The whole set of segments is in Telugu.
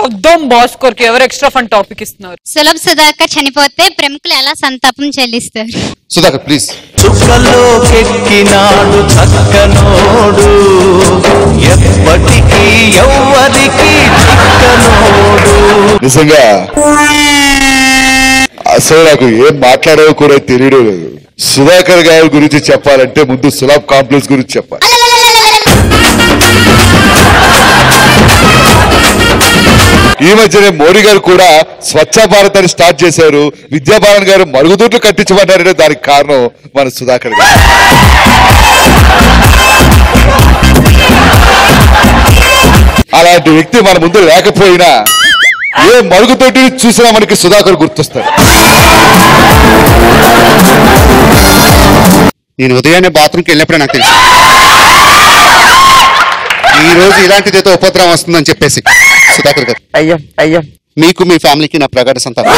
వద్దాం భాస్కర్ కి ఎవరు ఎక్స్ట్రా ఫన్ టాపిక్ ఇస్తున్నారు? సులభ్ సుధాకర్ చనిపోతే ప్రముఖులు ఎలా సంతాపం చెల్లిస్తారు? సుధాకర్ ప్లీజ్. చుక్కలోకెక్కినాడు చక్కనోడు, ఎప్పటికీ ఎవ్వరికి చిక్కనోడు. నిజంగా అసలు నాకు ఏం మాట్లాడాలో కూడా తెలియడం లేదు. సుధాకర్ గారి గురించి చెప్పాలంటే ముందు సులభ్ కాంప్లెక్స్ గురించి చెప్పాలి. ఈ మధ్యనే మోడీ గారు కూడా స్వచ్ఛ భారత్ అని స్టార్ట్ చేశారు. విద్యాబాలన్ గారు మరుగుదొడ్లు కట్టించమన్నారంటే దానికి కారణం మన సుధాకర్ గారు. అలాంటి వ్యక్తి మన ముందు లేకపోయినా ఏ మరుగుదొడ్డిని చూసినా మనకి సుధాకర్ గుర్తొస్తాడు. నేను ఉదయాన్నే బాత్రూమ్కి వెళ్ళినప్పుడే నాకు తెలుసు ఈ రోజు ఇలాంటిదేదో ఉపద్రవం వస్తుందని చెప్పేసి. సుధాకర్ గారు, అయ్యా మీకు మీ ఫ్యామిలీకి నా ప్రగాఢ సంతాపం.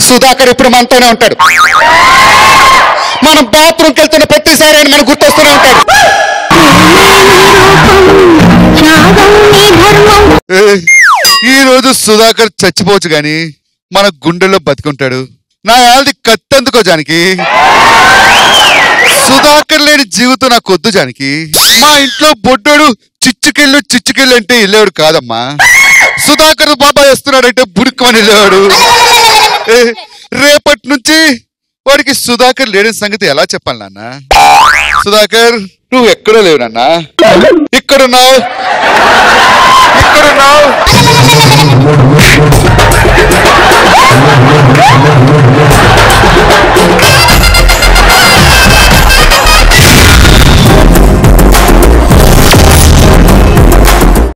సుధాకర్ ఇప్పుడు మనతోనే ఉంటాడు. మనం బాత్రూమ్కి వెళ్తున్న ప్రతిసారి ఆయన మనకు గుర్తొస్తూనే ఉంటాడు. ఈ రోజు సుధాకర్ చచ్చిపోవచ్చు గాని మన గుండెల్లో బతికుంటాడు. నా యాల్ది కత్తెందుకో జానకి. సుధాకర్ లేని జీవితం నాకు వద్దు జానకి. మా ఇంట్లో బొడ్డోడు చిచ్చుకెళ్ళు అంటే వెళ్ళేవాడు కాదమ్మా. సుధాకర్ బాబా వేస్తున్నాడంటే బుడుక్కమని వెళ్ళేవాడు. రేపటి నుంచి వాడికి సుధాకర్ లేని సంగతి ఎలా చెప్పాలి నాన్న? సుధాకర్ నువ్వు ఎక్కడో లేవు నాన్న, ఇక్కడున్నావు.